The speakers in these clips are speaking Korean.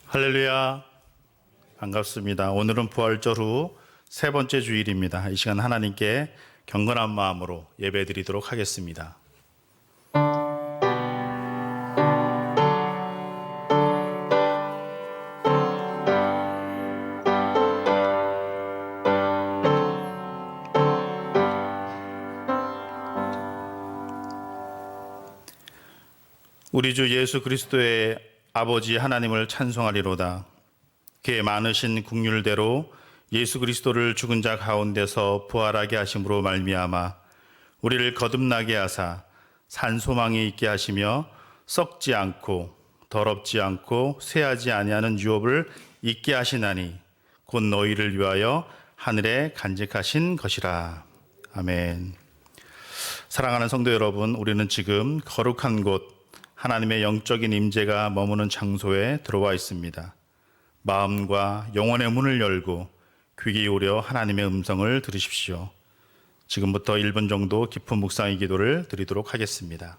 할렐루야, 반갑습니다. 오늘은 부활절 후 세 번째 주일입니다. 이 시간 하나님께 경건한 마음으로 예배드리도록 하겠습니다. 우리 주 예수 그리스도의 아버지 하나님을 찬송하리로다. 그의 많으신 국률대로 예수 그리스도를 죽은 자 가운데서 부활하게 하심으로 말미암아 우리를 거듭나게 하사 산 소망이 있게 하시며 썩지 않고 더럽지 않고 쇠하지 아니하는 유업을 있게 하시나니 곧 너희를 위하여 하늘에 간직하신 것이라. 아멘. 사랑하는 성도 여러분, 우리는 지금 거룩한 곳 하나님의 영적인 임재가 머무는 장소에 들어와 있습니다. 마음과 영혼의 문을 열고 귀 기울여 하나님의 음성을 들으십시오. 지금부터 1분 정도 깊은 묵상의 기도를 드리도록 하겠습니다.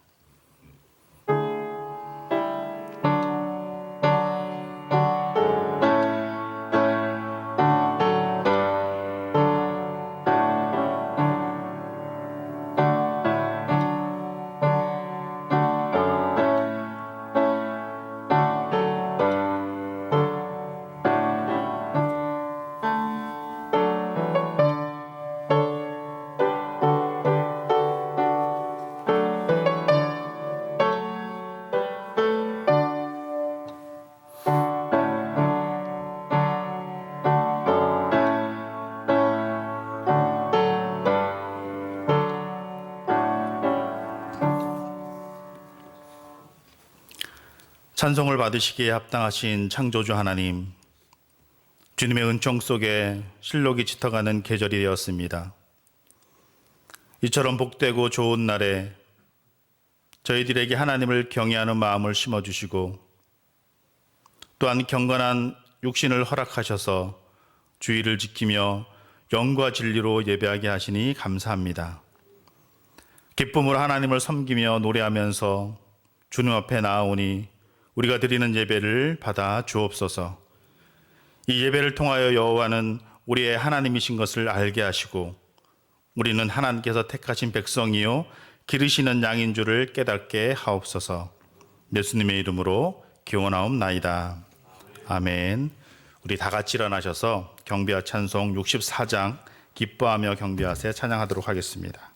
찬송을 받으시기에 합당하신 창조주 하나님, 주님의 은총 속에 실록이 짙어가는 계절이 되었습니다. 이처럼 복되고 좋은 날에 저희들에게 하나님을 경외하는 마음을 심어주시고 또한 경건한 육신을 허락하셔서 주의를 지키며 영과 진리로 예배하게 하시니 감사합니다. 기쁨으로 하나님을 섬기며 노래하면서 주님 앞에 나아오니 우리가 드리는 예배를 받아 주옵소서. 이 예배를 통하여 여호와는 우리의 하나님이신 것을 알게 하시고 우리는 하나님께서 택하신 백성이요 기르시는 양인 줄을 깨닫게 하옵소서. 예수님의 이름으로 기원하옵나이다. 아멘. 우리 다 같이 일어나셔서 경배와 찬송 64장 기뻐하며 경배하세 찬양하도록 하겠습니다.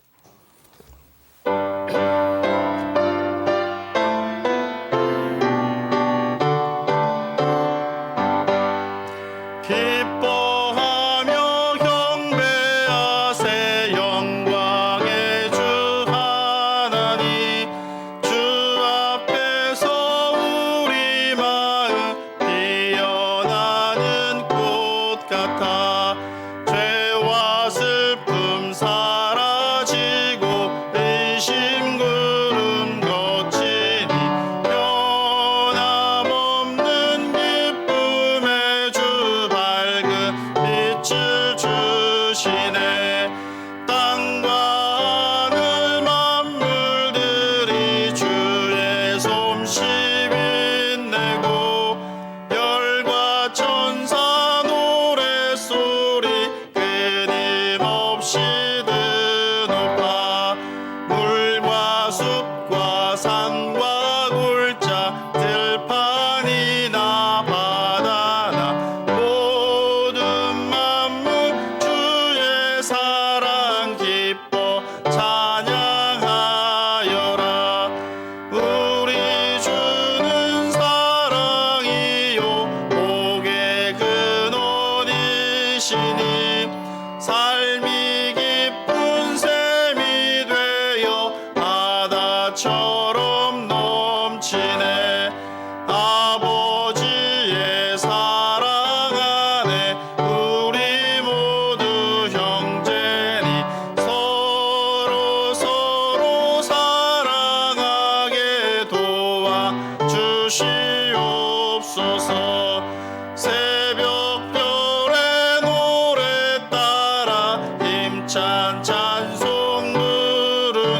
찬찬송 부르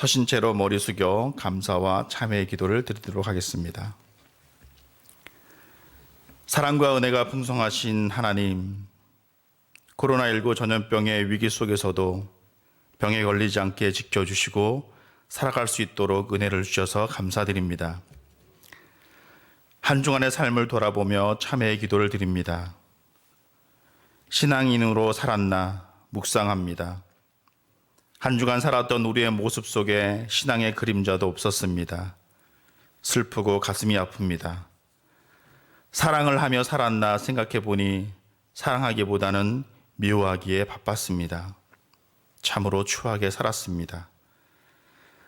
서신 채로 머리 숙여 감사와 참회의 기도를 드리도록 하겠습니다. 사랑과 은혜가 풍성하신 하나님, 코로나19 전염병의 위기 속에서도 병에 걸리지 않게 지켜주시고 살아갈 수 있도록 은혜를 주셔서 감사드립니다. 한 주간의 삶을 돌아보며 참회의 기도를 드립니다. 신앙인으로 살았나 묵상합니다. 한 주간 살았던 우리의 모습 속에 신앙의 그림자도 없었습니다. 슬프고 가슴이 아픕니다. 사랑을 하며 살았나 생각해 보니 사랑하기보다는 미워하기에 바빴습니다. 참으로 추하게 살았습니다.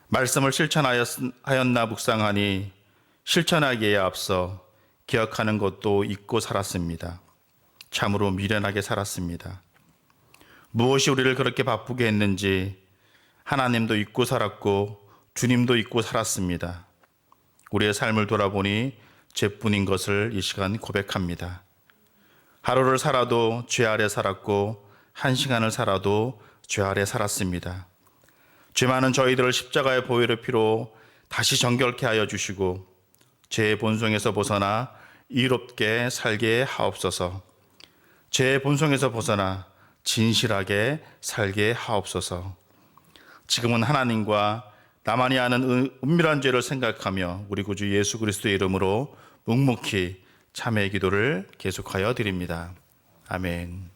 말씀을 실천하였나 묵상하니 실천하기에 앞서 기억하는 것도 잊고 살았습니다. 참으로 미련하게 살았습니다. 무엇이 우리를 그렇게 바쁘게 했는지 하나님도 잊고 살았고 주님도 잊고 살았습니다. 우리의 삶을 돌아보니 죄뿐인 것을 이 시간 고백합니다. 하루를 살아도 죄 아래 살았고 한 시간을 살아도 죄 아래 살았습니다. 죄 많은 저희들을 십자가의 보혈의 피로 다시 정결케 하여 주시고 죄의 본성에서 벗어나 의롭게 살게 하옵소서. 죄의 본성에서 벗어나 진실하게 살게 하옵소서. 지금은 하나님과 나만이 아는 은밀한 죄를 생각하며 우리 구주 예수 그리스도의 이름으로 묵묵히 참회의 기도를 계속하여 드립니다. 아멘.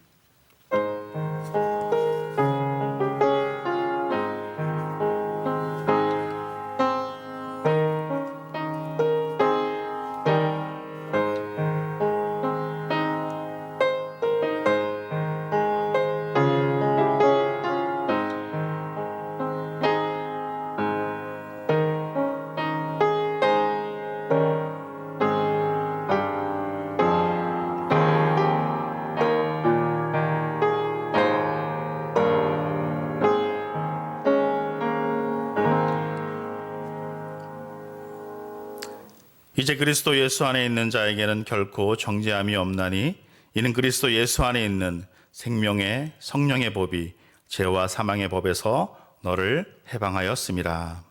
이제 그리스도 예수 안에 있는 자에게는 결코 정죄함이 없나니 이는 그리스도 예수 안에 있는 생명의 성령의 법이 죄와 사망의 법에서 너를 해방하였습니다.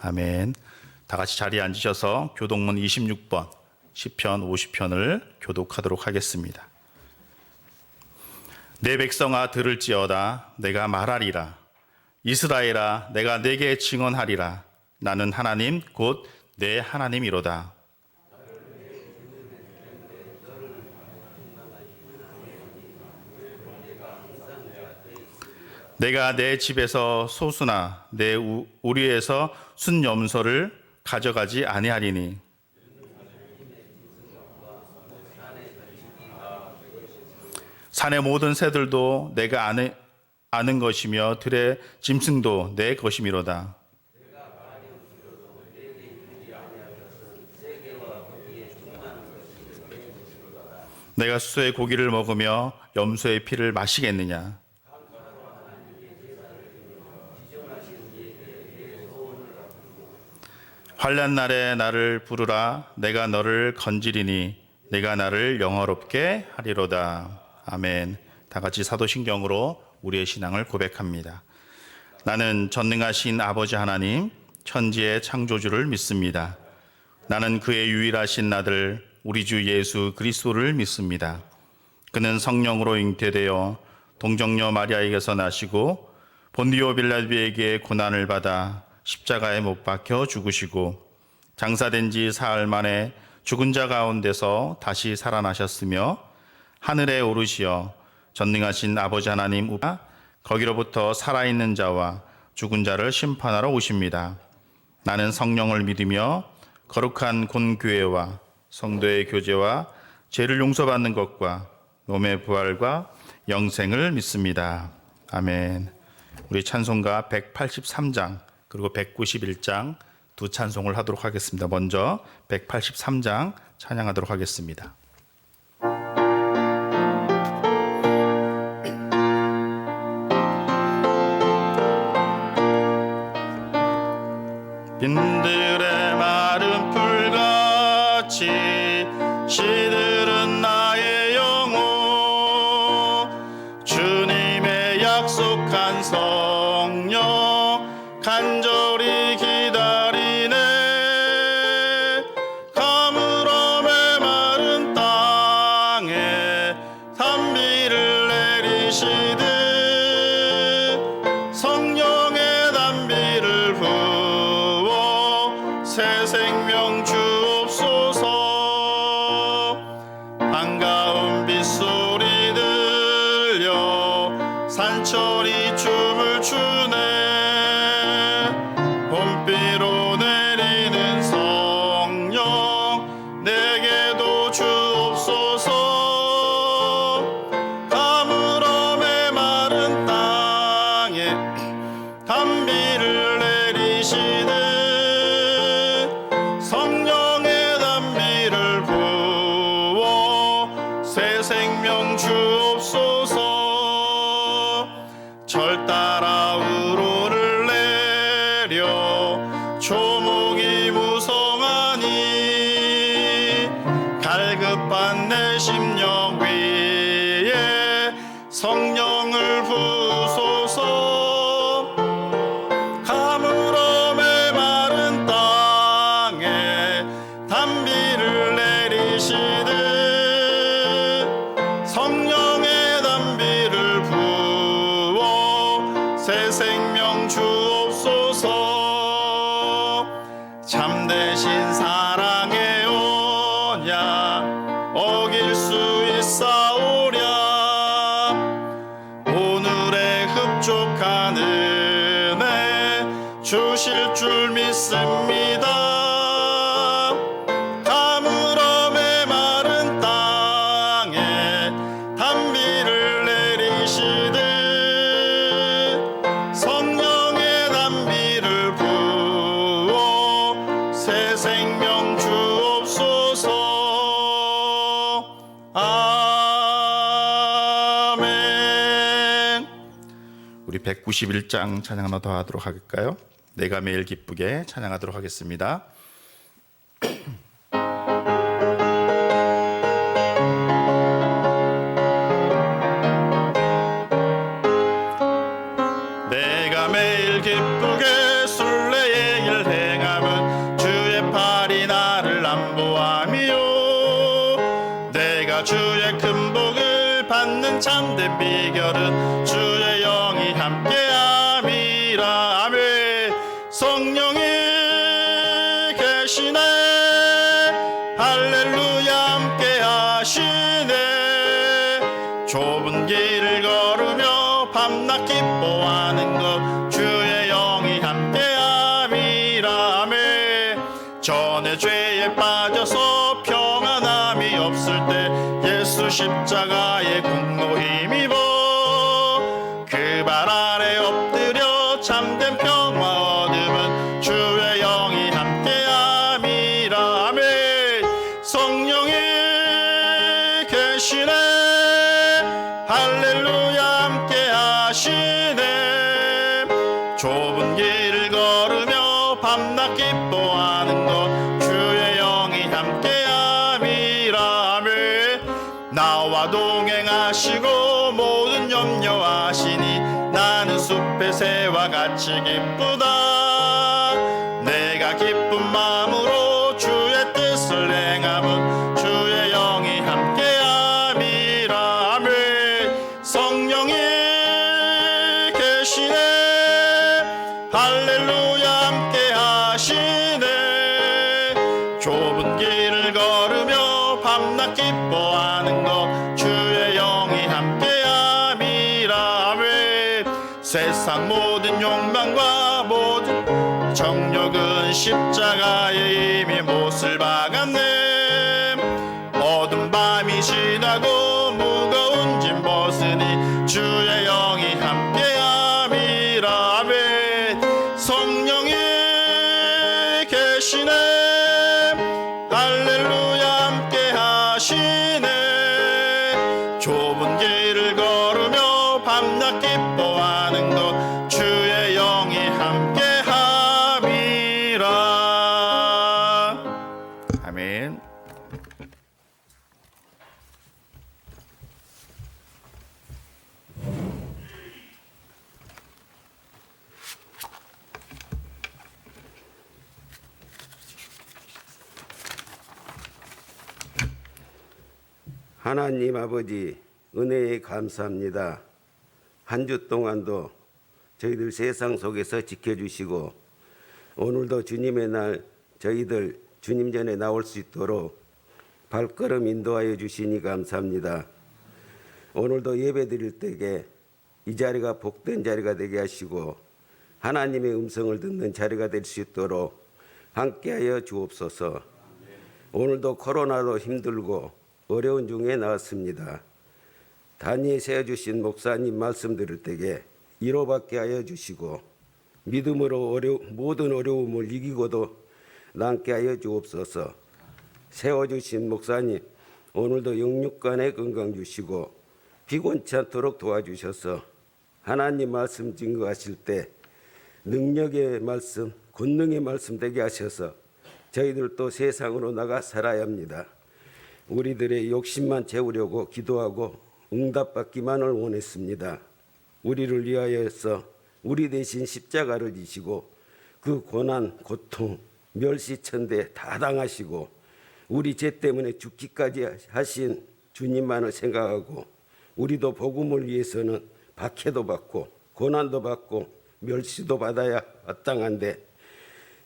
아멘. 다 같이 자리에 앉으셔서 교독문 26번 시편 50편을 교독하도록 하겠습니다. 내 백성아 들을지어다. 내가 말하리라. 이스라엘아 내가 네게 증언하리라. 나는 하나님 곧 내 하나님이로다. 내가 내 집에서 소수나 내 우리에서 순염소를 가져가지 아니하리니 산의 모든 새들도 내가 아는 것이며 들의 짐승도 내 것이미로다. 내가 수소의 고기를 먹으며 염소의 피를 마시겠느냐. 환난 날에 나를 부르라. 내가 너를 건지리니 내가 나를 영화롭게 하리로다. 아멘. 다 같이 사도신경으로 우리의 신앙을 고백합니다. 나는 전능하신 아버지 하나님 천지의 창조주를 믿습니다. 나는 그의 유일하신 아들 우리 주 예수 그리스도를 믿습니다. 그는 성령으로 잉태되어 동정녀 마리아에게서 나시고 본디오 빌라도에게 고난을 받아 십자가에 못 박혀 죽으시고 장사된 지 사흘 만에 죽은 자 가운데서 다시 살아나셨으며 하늘에 오르시어 전능하신 아버지 하나님 우가 거기로부터 살아있는 자와 죽은 자를 심판하러 오십니다. 나는 성령을 믿으며 거룩한 본교회와 성도의 교제와 죄를 용서받는 것과 몸의 부활과 영생을 믿습니다. 아멘. 우리 찬송가 183장 그리고 191장 두 찬송을 하도록 하겠습니다. 먼저 183장 찬양하도록 하겠습니다. 빈들의 마른 풀같이 시들은 나의 영혼 주님의 약속한 성령 간절히 내리시듯 성령의 단비를 부어 새 생명 주옵소서. 반가운 빗소리 들려 산천이 춤을 추네. 봄비로 내리는 성령 내게도 주옵소서. 가물어 메마른 땅에 단비를 내리시듯 성령의 단비를 부어 새 생명 주옵소서. 절 따라 우로를 내려 초목이 무성하니 갈급한 내 심령 위에 성령을 부소서. 가물어 메마른 땅에 단비를 내리시듯 성령의 단비를 부어 새 생명 주옵소서. 참되신 사랑의 언약 어길 수 있사오랴. 오늘의 흡족한 은혜 주실 줄 믿습니다. 가물어 메마른 땅에 단비를 내리시듯 성령의 단비를 부어 새 생명 주옵소서. 아멘. 우리 191장 찬양 하나 더 하도록 할까요? 내가 매일 기쁘게 찬양하도록 하겠습니다. 내가 매일 기쁘게 순례의 길 행함은 주의 팔이 나를 안보함이요. 내가 주의 큰 복을 받는 참된 비결은 주의 영이 함께함이라. 아멘. 성령이 계시네. 할렐루야 함께 하시네. 좁은 길을 걸으며 밤낮 기뻐하는 것 주의 영이 함께함이라. 아멘. 전에 죄에 빠져서 평안함이 없을 때 예수 십자가의 공로 힘입어 그 발 아래 엎드려 참된 평화 얻음은 주의 영이 함께함이라. 아멘. 성령이 계시네. 할렐루야 함께 하시네. 좁은 길을 걸으며 밤낮 기뻐하는 것 주의 영이 함께함이라. 아멘. 나와 동행하시고 모든 염려하시니 나는 숲의 새와 같이 기쁘다. 내가 기쁜 마음으로 주의 뜻을 행함은 주의 영이 함께함이라. 아멘. 성령이 계시네. 할렐루야 함께 하시네. 좁은 길을 걸으며 밤낮 기뻐하는 것 주의 영이 함께함이라. 아멘. 세상 모든 욕망과 모든 정욕은 십자가에 이미 못을 박았네. 어두운 밤이 지나고 무거운 짐 벗으니 주의 영이 함께함이라. 아멘. 성령이 계시네. 할렐루야 함께 하시네. 좁은 길을 걸으며 밤낮 기뻐하는 것 주의 영이 함께함이라. 아멘. 하나님 아버지, 은혜에 감사합니다. 한 주 동안도 저희들 세상 속에서 지켜주시고 오늘도 주님의 날 저희들 주님 전에 나올 수 있도록 발걸음 인도하여 주시니 감사합니다. 오늘도 예배 드릴 때에 이 자리가 복된 자리가 되게 하시고 하나님의 음성을 듣는 자리가 될 수 있도록 함께하여 주옵소서. 오늘도 코로나로 힘들고 어려운 중에 나왔습니다. 단위에 세워주신 목사님 말씀 들을 때에 위로받게 하여 주시고 믿음으로 모든 어려움을 이기고도 남게 하여 주옵소서. 세워주신 목사님 오늘도 영육간의 건강 주시고 피곤치 않도록 도와주셔서 하나님 말씀 증거하실 때 능력의 말씀, 권능의 말씀 되게 하셔서 저희들도 세상으로 나가 살아야 합니다. 우리들의 욕심만 채우려고 기도하고 응답받기만을 원했습니다. 우리를 위하여서 우리 대신 십자가를 지시고 그 고난, 고통, 멸시천대 다 당하시고 우리 죄 때문에 죽기까지 하신 주님만을 생각하고 우리도 복음을 위해서는 박해도 받고 고난도 받고 멸시도 받아야 마땅한데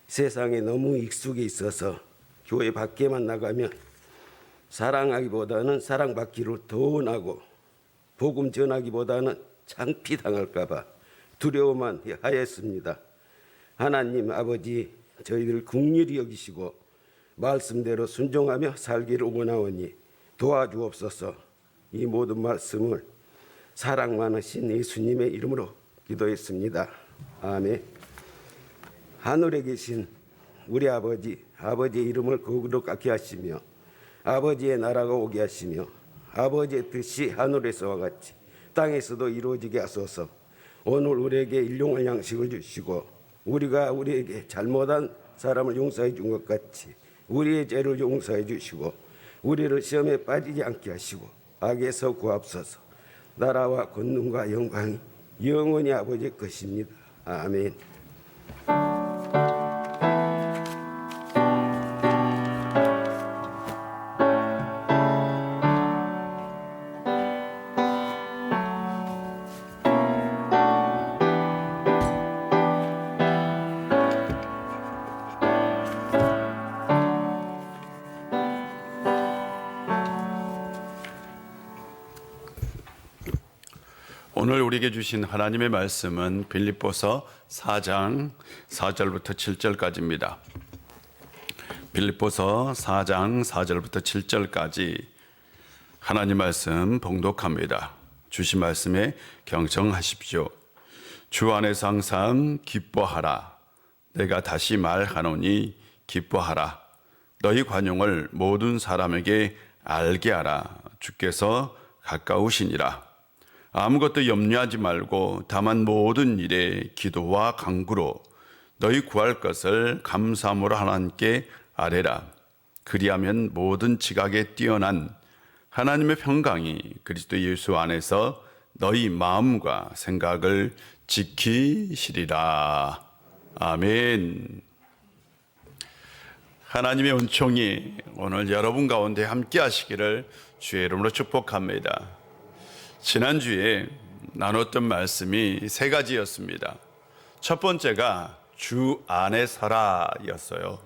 세상에 너무 익숙해 있어서 교회 밖에만 나가면 사랑하기보다는 사랑받기를 더 원하고 복음 전하기보다는 창피당할까 봐 두려워만 하였습니다. 하나님 아버지 저희들 긍휼히 여기시고 말씀대로 순종하며 살기를 원하오니 도와주옵소서. 이 모든 말씀을 사랑 많으신 예수님의 이름으로 기도했습니다. 아멘. 하늘에 계신 우리 아버지, 아버지의 이름을 거룩하게 하시며 아버지의 나라가 오게 하시며 아버지의 뜻이 하늘에서와 같이 땅에서도 이루어지게 하소서. 오늘 우리에게 일용할 양식을 주시고 우리가 우리에게 잘못한 사람을 용서해 준 것 같이 우리의 죄를 용서해 주시고 우리를 시험에 빠지지 않게 하시고 악에서 구하옵소서. 나라와 권능과 영광이 영원히 아버지의 것입니다. 아멘. 오늘 우리에게 주신 하나님의 말씀은 빌립보서 4장 4절부터 7절까지입니다. 빌립보서 4장 4절부터 7절까지 하나님 말씀 봉독합니다. 주신 말씀에 경청하십시오. 주 안에서 항상 기뻐하라. 내가 다시 말하노니 기뻐하라. 너희 관용을 모든 사람에게 알게 하라. 주께서 가까우시니라. 아무것도 염려하지 말고 다만 모든 일에 기도와 간구로 너희 구할 것을 감사함으로 하나님께 아뢰라. 그리하면 모든 지각에 뛰어난 하나님의 평강이 그리스도 예수 안에서 너희 마음과 생각을 지키시리라. 아멘. 하나님의 은총이 오늘 여러분 가운데 함께 하시기를 주의 이름으로 축복합니다. 지난주에 나눴던 말씀이 세 가지였습니다. 첫 번째가 주 안에 서라였어요.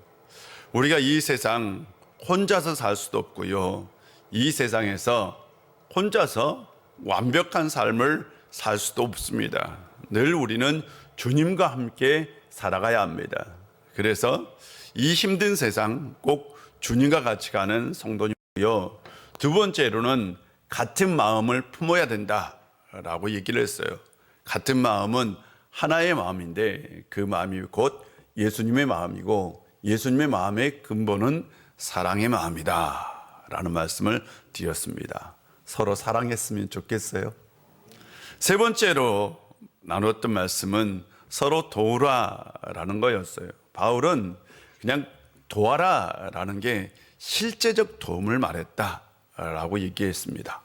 우리가 이 세상 혼자서 살 수도 없고요. 이 세상에서 혼자서 완벽한 삶을 살 수도 없습니다. 늘 우리는 주님과 함께 살아가야 합니다. 그래서 이 힘든 세상 꼭 주님과 같이 가는 성도님이고요. 두 번째로는 같은 마음을 품어야 된다라고 얘기를 했어요. 같은 마음은 하나의 마음인데 그 마음이 곧 예수님의 마음이고 예수님의 마음의 근본은 사랑의 마음이다 라는 말씀을 드렸습니다. 서로 사랑했으면 좋겠어요. 세 번째로 나눴던 말씀은 서로 도우라라는 거였어요. 바울은 그냥 도와라라는 게 실제적 도움을 말했다라고 얘기했습니다.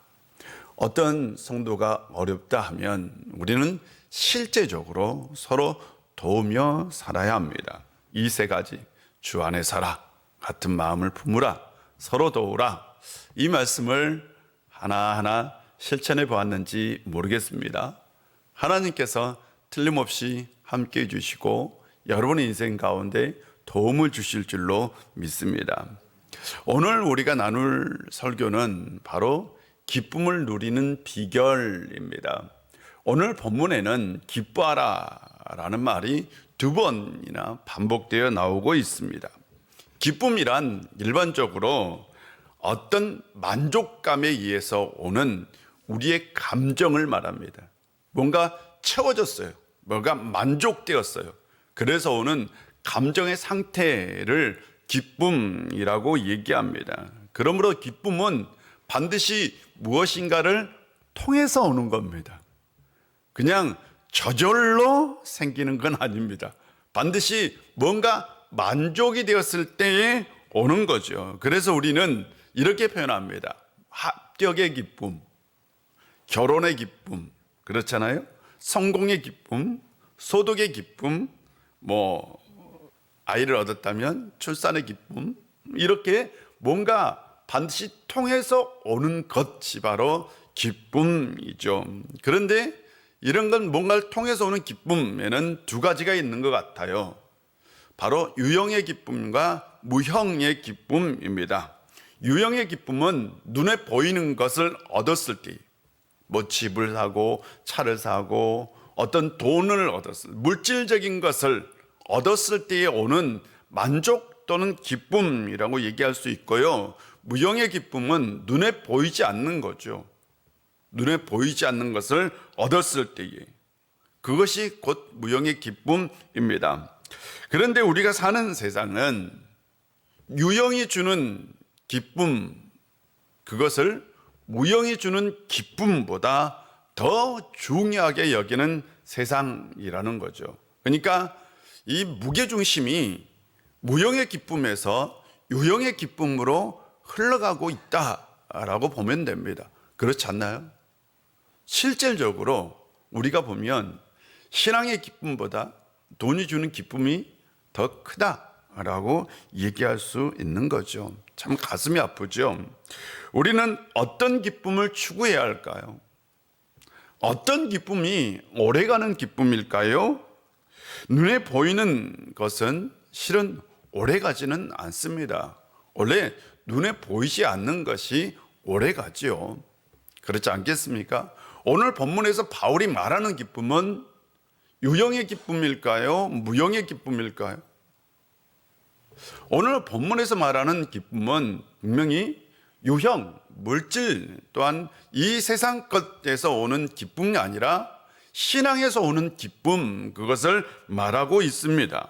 어떤 성도가 어렵다 하면 우리는 실제적으로 서로 도우며 살아야 합니다. 이 세 가지, 주 안에 살아, 같은 마음을 품으라, 서로 도우라, 이 말씀을 하나하나 실천해 보았는지 모르겠습니다. 하나님께서 틀림없이 함께 해주시고 여러분의 인생 가운데 도움을 주실 줄로 믿습니다. 오늘 우리가 나눌 설교는 바로 기쁨을 누리는 비결입니다. 오늘 본문에는 기뻐하라 라는 말이 2번이나 반복되어 나오고 있습니다. 기쁨이란 일반적으로 어떤 만족감에 의해서 오는 우리의 감정을 말합니다. 뭔가 채워졌어요. 뭔가 만족되었어요. 그래서 오는 감정의 상태를 기쁨이라고 얘기합니다. 그러므로 기쁨은 반드시 무엇인가를 통해서 오는 겁니다. 그냥 저절로 생기는 건 아닙니다. 반드시 뭔가 만족이 되었을 때에 오는 거죠. 그래서 우리는 이렇게 표현합니다. 합격의 기쁨, 결혼의 기쁨, 그렇잖아요. 성공의 기쁨, 소득의 기쁨, 아이를 얻었다면 출산의 기쁨, 이렇게 뭔가 반드시 통해서 오는 것이 바로 기쁨이죠. 그런데 이런 건 뭔가를 통해서 오는 기쁨에는 2가지가 있는 것 같아요. 바로 유형의 기쁨과 무형의 기쁨입니다. 유형의 기쁨은 눈에 보이는 것을 얻었을 때, 집을 사고 차를 사고 어떤 돈을 얻었을 때, 물질적인 것을 얻었을 때에 오는 만족 또는 기쁨이라고 얘기할 수 있고요. 무형의 기쁨은 눈에 보이지 않는 거죠. 눈에 보이지 않는 것을 얻었을 때에, 그것이 곧 무형의 기쁨입니다. 그런데 우리가 사는 세상은 유형이 주는 기쁨, 그것을 무형이 주는 기쁨보다 더 중요하게 여기는 세상이라는 거죠. 그러니까 이 무게중심이 무형의 기쁨에서 유형의 기쁨으로 흘러가고 있다라고 보면 됩니다. 그렇지 않나요? 실질적으로 우리가 보면 신앙의 기쁨보다 돈이 주는 기쁨이 더 크다라고 얘기할 수 있는 거죠. 참 가슴이 아프죠. 우리는 어떤 기쁨을 추구해야 할까요? 어떤 기쁨이 오래가는 기쁨일까요? 눈에 보이는 것은 실은 오래가지는 않습니다. 원래 눈에 보이지 않는 것이 오래가지요. 그렇지 않겠습니까? 오늘 본문에서 바울이 말하는 기쁨은 유형의 기쁨일까요? 무형의 기쁨일까요? 오늘 본문에서 말하는 기쁨은 분명히 유형, 물질 또한 이 세상 것에서 오는 기쁨이 아니라 신앙에서 오는 기쁨, 그것을 말하고 있습니다.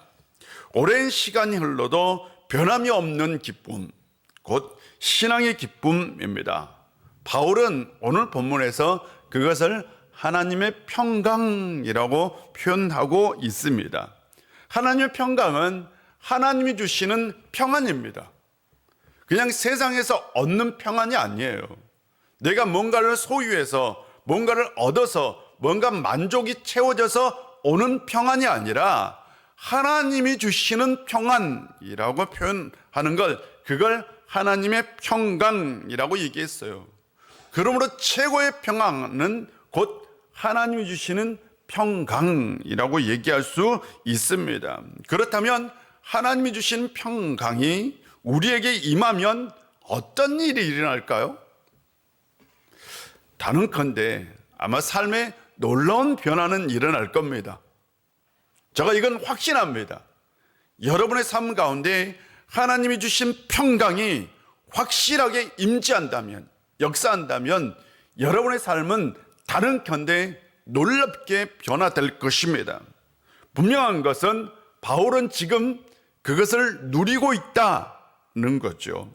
오랜 시간이 흘러도 변함이 없는 기쁨, 곧 신앙의 기쁨입니다. 바울은 오늘 본문에서 그것을 하나님의 평강이라고 표현하고 있습니다. 하나님의 평강은 하나님이 주시는 평안입니다. 그냥 세상에서 얻는 평안이 아니에요. 내가 뭔가를 소유해서 뭔가를 얻어서 뭔가 만족이 채워져서 오는 평안이 아니라 하나님이 주시는 평안이라고 표현하는 그걸 하나님의 평강이라고 얘기했어요. 그러므로 최고의 평안은 곧 하나님이 주시는 평강이라고 얘기할 수 있습니다. 그렇다면 하나님이 주신 평강이 우리에게 임하면 어떤 일이 일어날까요? 단언컨대 아마 삶에 놀라운 변화는 일어날 겁니다. 제가 이건 확신합니다. 여러분의 삶 가운데 하나님이 주신 평강이 확실하게 임재한다면, 역사한다면 여러분의 삶은 단언컨대 놀랍게 변화될 것입니다. 분명한 것은 바울은 지금 그것을 누리고 있다는 거죠.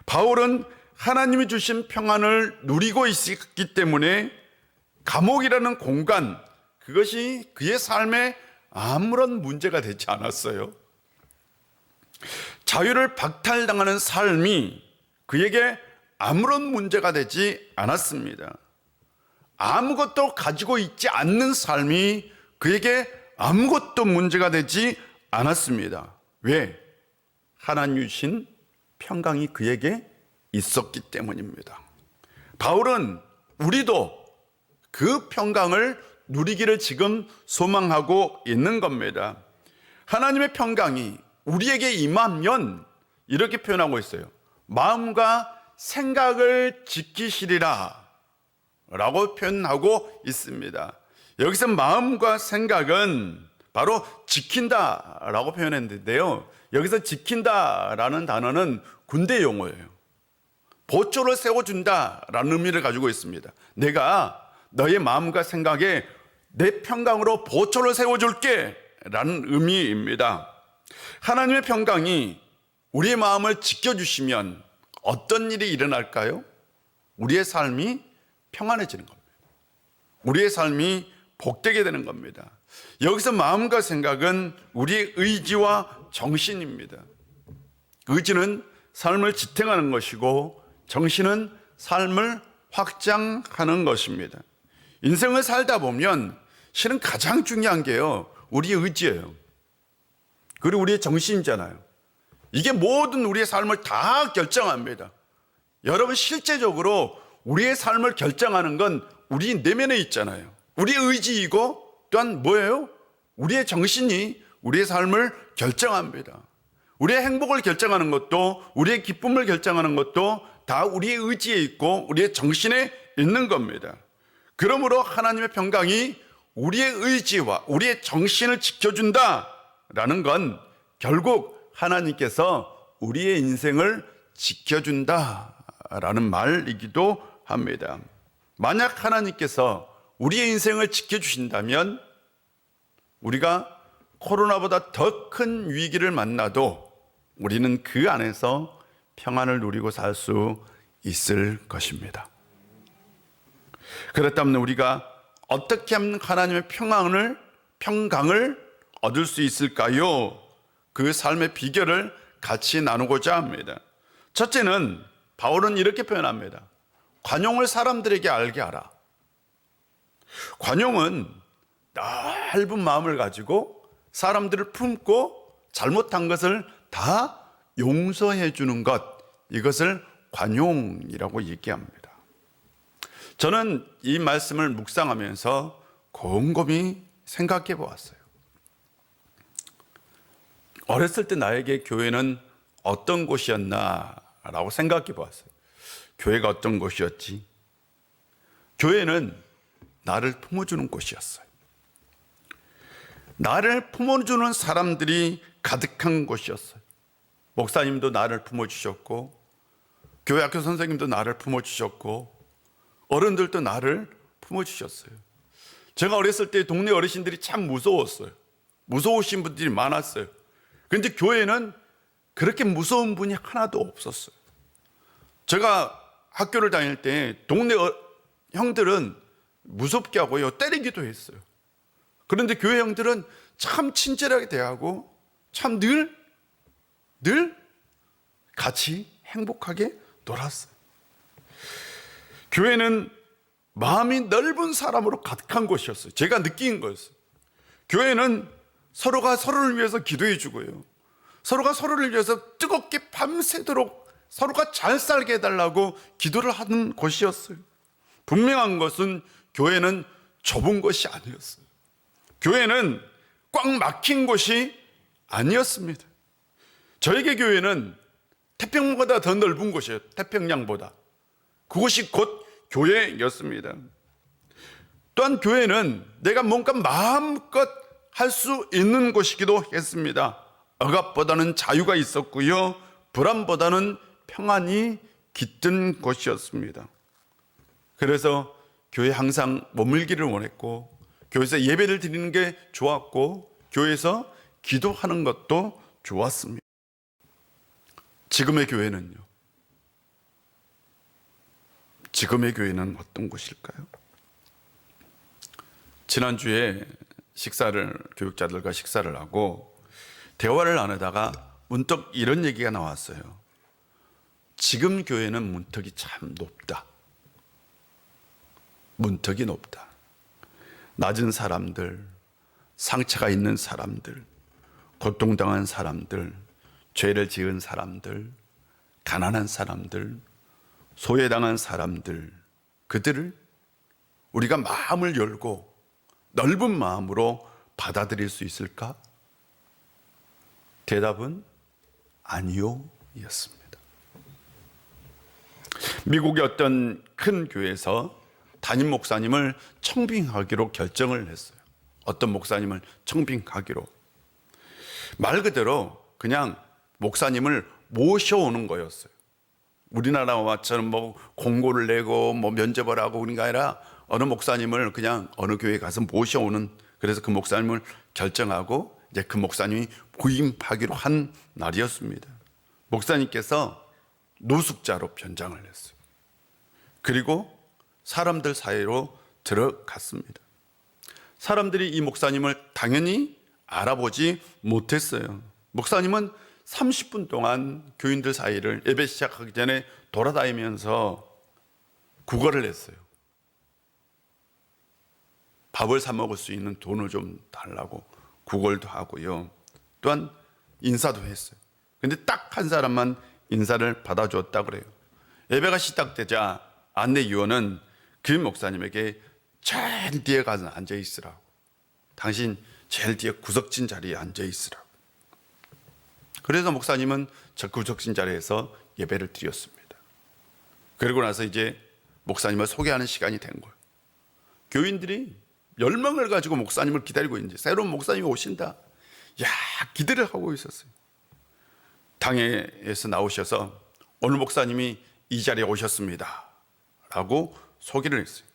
바울은 하나님이 주신 평안을 누리고 있기 때문에 감옥이라는 공간, 그것이 그의 삶에 아무런 문제가 되지 않았어요. 자유를 박탈당하는 삶이 그에게 아무런 문제가 되지 않았습니다. 아무것도 가지고 있지 않는 삶이 그에게 아무것도 문제가 되지 않았습니다. 왜? 하나님 주신 평강이 그에게 있었기 때문입니다. 바울은 우리도 그 평강을 누리기를 지금 소망하고 있는 겁니다. 하나님의 평강이 우리에게 임하면 이렇게 표현하고 있어요. 마음과 생각을 지키시리라 라고 표현하고 있습니다. 여기서 마음과 생각은 바로 지킨다 라고 표현했는데요, 여기서 지킨다 라는 단어는 군대 용어예요. 보초를 세워준다 라는 의미를 가지고 있습니다. 내가 너의 마음과 생각에 내 평강으로 보초를 세워줄게 라는 의미입니다. 하나님의 평강이 우리의 마음을 지켜주시면 어떤 일이 일어날까요? 우리의 삶이 평안해지는 겁니다. 우리의 삶이 복되게 되는 겁니다. 여기서 마음과 생각은 우리의 의지와 정신입니다. 의지는 삶을 지탱하는 것이고 정신은 삶을 확장하는 것입니다. 인생을 살다 보면 실은 가장 중요한 게요, 우리의 의지예요. 그리고 우리의 정신이잖아요. 이게 모든 우리의 삶을 다 결정합니다. 여러분, 실제적으로 우리의 삶을 결정하는 건 우리 내면에 있잖아요. 우리의 의지이고 또한 뭐예요? 우리의 정신이 우리의 삶을 결정합니다. 우리의 행복을 결정하는 것도, 우리의 기쁨을 결정하는 것도 다 우리의 의지에 있고 우리의 정신에 있는 겁니다. 그러므로 하나님의 평강이 우리의 의지와 우리의 정신을 지켜준다라는 건 결국 하나님께서 우리의 인생을 지켜준다라는 말이기도 합니다. 만약 하나님께서 우리의 인생을 지켜주신다면 우리가 코로나보다 더 큰 위기를 만나도 우리는 그 안에서 평안을 누리고 살 수 있을 것입니다. 그렇다면 우리가 어떻게 하면 하나님의 평강을 얻을 수 있을까요? 그 삶의 비결을 같이 나누고자 합니다. 첫째는 바울은 이렇게 표현합니다. 관용을 사람들에게 알게 하라. 관용은 넓은 마음을 가지고 사람들을 품고 잘못한 것을 다 용서해 주는 것, 이것을 관용이라고 얘기합니다. 저는 이 말씀을 묵상하면서 곰곰이 생각해 보았어요. 어렸을 때 나에게 교회는 어떤 곳이었나라고 생각해 보았어요. 교회가 어떤 곳이었지? 교회는 나를 품어주는 곳이었어요. 나를 품어주는 사람들이 가득한 곳이었어요. 목사님도 나를 품어주셨고, 교회 학교 선생님도 나를 품어주셨고, 어른들도 나를 품어주셨어요. 제가 어렸을 때 동네 어르신들이 참 무서웠어요. 무서우신 분들이 많았어요. 그런데 교회는 그렇게 무서운 분이 하나도 없었어요. 제가 학교를 다닐 때 동네 형들은 무섭게 하고요, 때리기도 했어요. 그런데 교회 형들은 참 친절하게 대하고 참 늘 같이 행복하게 놀았어요. 교회는 마음이 넓은 사람으로 가득한 곳이었어요. 제가 느낀 거였어요. 교회는 서로가 서로를 위해서 기도해 주고요, 서로가 서로를 위해서 뜨겁게 밤새도록 서로가 잘 살게 해달라고 기도를 하는 곳이었어요. 분명한 것은 교회는 좁은 것이 아니었어요. 교회는 꽉 막힌 곳이 아니었습니다. 저에게 교회는 태평양보다 더 넓은 곳이에요. 태평양보다. 그곳이 곧 교회였습니다. 또한 교회는 내가 뭔가 마음껏 할 수 있는 곳이기도 했습니다. 억압보다는 자유가 있었고요, 불안보다는 평안이 깃든 곳이었습니다. 그래서 교회에 항상 머물기를 원했고, 교회에서 예배를 드리는 게 좋았고, 교회에서 기도하는 것도 좋았습니다. 지금의 교회는요? 지금의 교회는 어떤 곳일까요? 지난주에 교육자들과 식사를 하고 대화를 나누다가 문득 이런 얘기가 나왔어요. 지금 교회는 문턱이 참 높다. 문턱이 높다. 낮은 사람들, 상처가 있는 사람들, 고통당한 사람들, 죄를 지은 사람들, 가난한 사람들, 소외당한 사람들, 그들을 우리가 마음을 열고 넓은 마음으로 받아들일 수 있을까? 대답은 아니요 였습니다. 미국의 어떤 큰 교회에서 담임 목사님을 청빙하기로 결정을 했어요. 어떤 목사님을 청빙하기로. 말 그대로 그냥 목사님을 모셔오는 거였어요. 우리나라와처럼 뭐 공고를 내고 뭐 면접을 하고 그런 게 아니라 어느 목사님을 그냥 어느 교회에 가서 모셔오는, 그래서 그 목사님을 결정하고 이제 그 목사님이 부임하기로 한 날이었습니다. 목사님께서 노숙자로 변장을 했어요. 그리고 사람들 사이로 들어갔습니다. 사람들이 이 목사님을 당연히 알아보지 못했어요. 목사님은 30분 동안 교인들 사이를 예배 시작하기 전에 돌아다니면서 구걸을 했어요. 밥을 사 먹을 수 있는 돈을 좀 달라고 구걸도 하고요. 또한 인사도 했어요. 근데 딱 한 사람만 인사를 받아줬다 그래요. 예배가 시작되자 안내위원은 그 목사님에게 제일 뒤에 가서 앉아 있으라고, 당신 제일 뒤에 구석진 자리에 앉아 있으라고. 그래서 목사님은 저 구석진 자리에서 예배를 드렸습니다. 그리고 나서 이제 목사님을 소개하는 시간이 된 거예요. 교인들이 열망을 가지고 목사님을 기다리고 있는지, 새로운 목사님이 오신다, 야, 기대를 하고 있었어요. 당회에서 나오셔서 오늘 목사님이 이 자리에 오셨습니다 라고 소개를 했어요.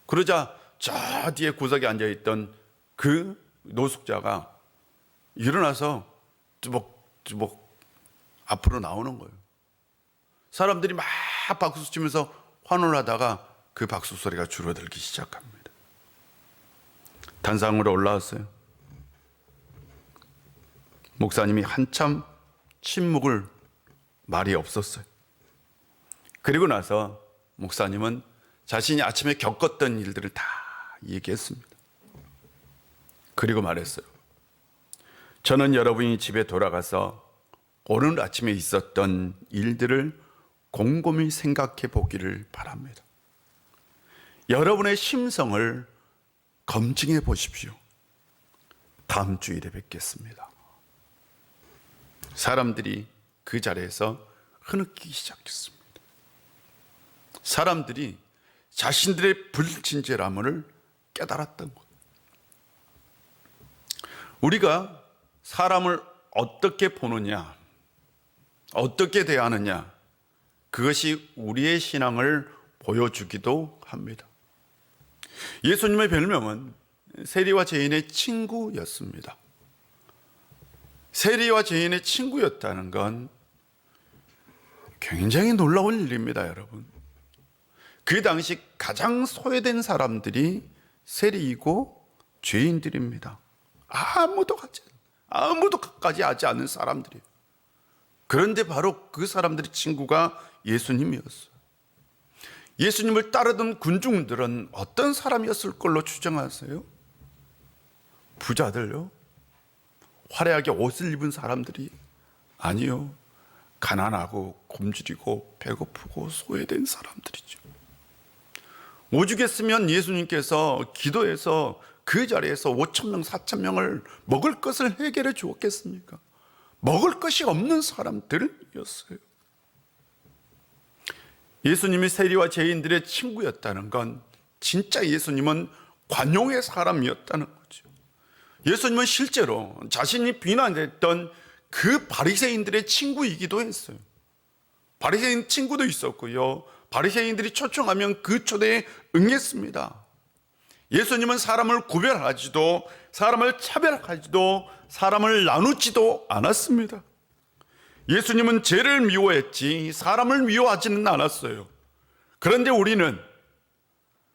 그러자 저 뒤에 구석에 앉아있던 그 노숙자가 일어나서 뚜벅뚜벅 앞으로 나오는 거예요. 사람들이 막 박수 치면서 환호를 하다가 그 박수 소리가 줄어들기 시작합니다. 단상으로 올라왔어요. 목사님이 한참 침묵을, 말이 없었어요. 그리고 나서 목사님은 자신이 아침에 겪었던 일들을 다 얘기했습니다. 그리고 말했어요. 저는 여러분이 집에 돌아가서 오늘 아침에 있었던 일들을 곰곰이 생각해 보기를 바랍니다. 여러분의 심성을 검증해 보십시오. 다음 주일에 뵙겠습니다. 사람들이 그 자리에서 흐느끼기 시작했습니다. 사람들이 자신들의 불친절함을 깨달았던 것. 우리가 사람을 어떻게 보느냐, 어떻게 대하느냐, 그것이 우리의 신앙을 보여주기도 합니다. 예수님의 별명은 세리와 죄인의 친구였습니다. 세리와 죄인의 친구였다는 건 굉장히 놀라운 일입니다, 여러분. 그 당시 가장 소외된 사람들이 세리이고 죄인들입니다. 아무도 가까이 하지 않는 사람들이에요. 그런데 바로 그 사람들의 친구가 예수님이었어요. 예수님을 따르던 군중들은 어떤 사람이었을 걸로 추정하세요? 부자들요? 화려하게 옷을 입은 사람들이? 아니요. 가난하고 굶주리고 배고프고 소외된 사람들이죠. 오죽했으면 예수님께서 기도해서 그 자리에서 5,000명, 4,000명을 먹을 것을 해결해 주었겠습니까? 먹을 것이 없는 사람들이었어요. 예수님이 세리와 죄인들의 친구였다는 건 진짜 예수님은 관용의 사람이었다는 거죠. 예수님은 실제로 자신이 비난했던 그 바리새인들의 친구이기도 했어요. 바리새인 친구도 있었고요. 바리새인들이 초청하면 그 초대에 응했습니다. 예수님은 사람을 구별하지도, 사람을 차별하지도, 사람을 나누지도 않았습니다. 예수님은 죄를 미워했지 사람을 미워하지는 않았어요. 그런데 우리는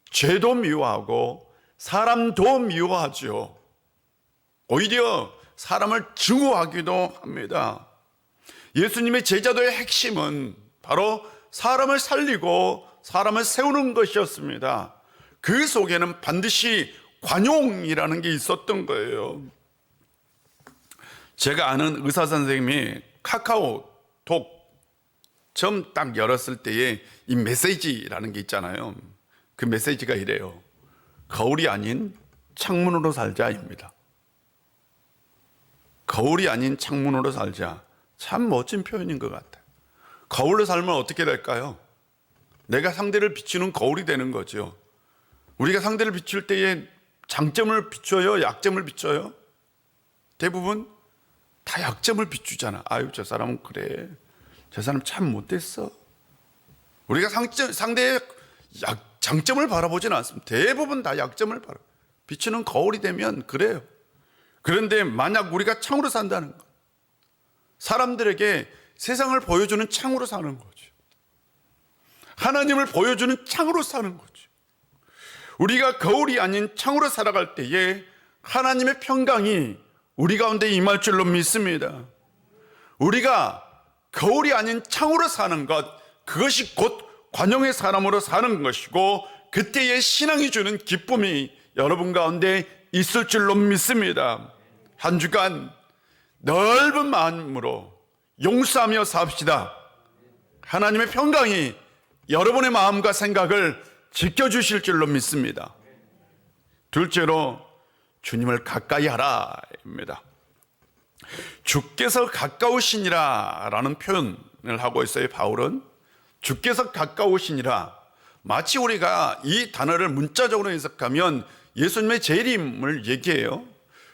죄도 미워하고 사람도 미워하죠. 오히려 사람을 증오하기도 합니다. 예수님의 제자도의 핵심은 바로 사람을 살리고 사람을 세우는 것이었습니다. 그 속에는 반드시 관용이라는 게 있었던 거예요. 제가 아는 의사 선생님이 카카오톡 처음 딱 열었을 때에 이 메시지라는 게 있잖아요. 그 메시지가 이래요. 거울이 아닌 창문으로 살자입니다. 거울이 아닌 창문으로 살자. 참 멋진 표현인 것 같아요. 거울로 살면 어떻게 될까요? 내가 상대를 비추는 거울이 되는 거죠. 우리가 상대를 비출 때에 장점을 비춰요? 약점을 비춰요? 대부분 다 약점을 비추잖아. 아유, 저 사람은 그래. 저 사람 참 못됐어. 우리가 상대의 장점을 바라보지는 않습니다. 대부분 다 약점을 비추는 거울이 되면 그래요. 그런데 만약 우리가 창으로 산다는 것, 사람들에게 세상을 보여주는 창으로 사는 거죠. 하나님을 보여주는 창으로 사는 거죠. 우리가 거울이 아닌 창으로 살아갈 때에 하나님의 평강이 우리 가운데 임할 줄로 믿습니다. 우리가 거울이 아닌 창으로 사는 것, 그것이 곧 관용의 사람으로 사는 것이고, 그때의 신앙이 주는 기쁨이 여러분 가운데 있을 줄로 믿습니다. 한 주간 넓은 마음으로 용서하며 삽시다. 하나님의 평강이 여러분의 마음과 생각을 지켜주실 줄로 믿습니다. 둘째로 주님을 가까이 하라입니다. 주께서 가까우시니라 라는 표현을 하고 있어요. 바울은 주께서 가까우시니라, 마치 우리가 이 단어를 문자적으로 해석하면 예수님의 재림을 얘기해요.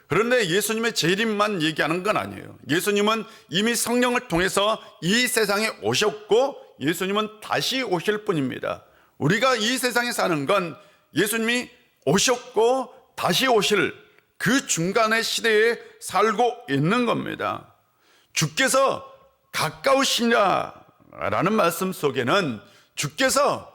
그런데 예수님의 재림만 얘기하는 건 아니에요. 예수님은 이미 성령을 통해서 이 세상에 오셨고 예수님은 다시 오실 뿐입니다. 우리가 이 세상에 사는 건 예수님이 오셨고 다시 오실 그 중간의 시대에 살고 있는 겁니다. 주께서 가까우시냐라는 말씀 속에는 주께서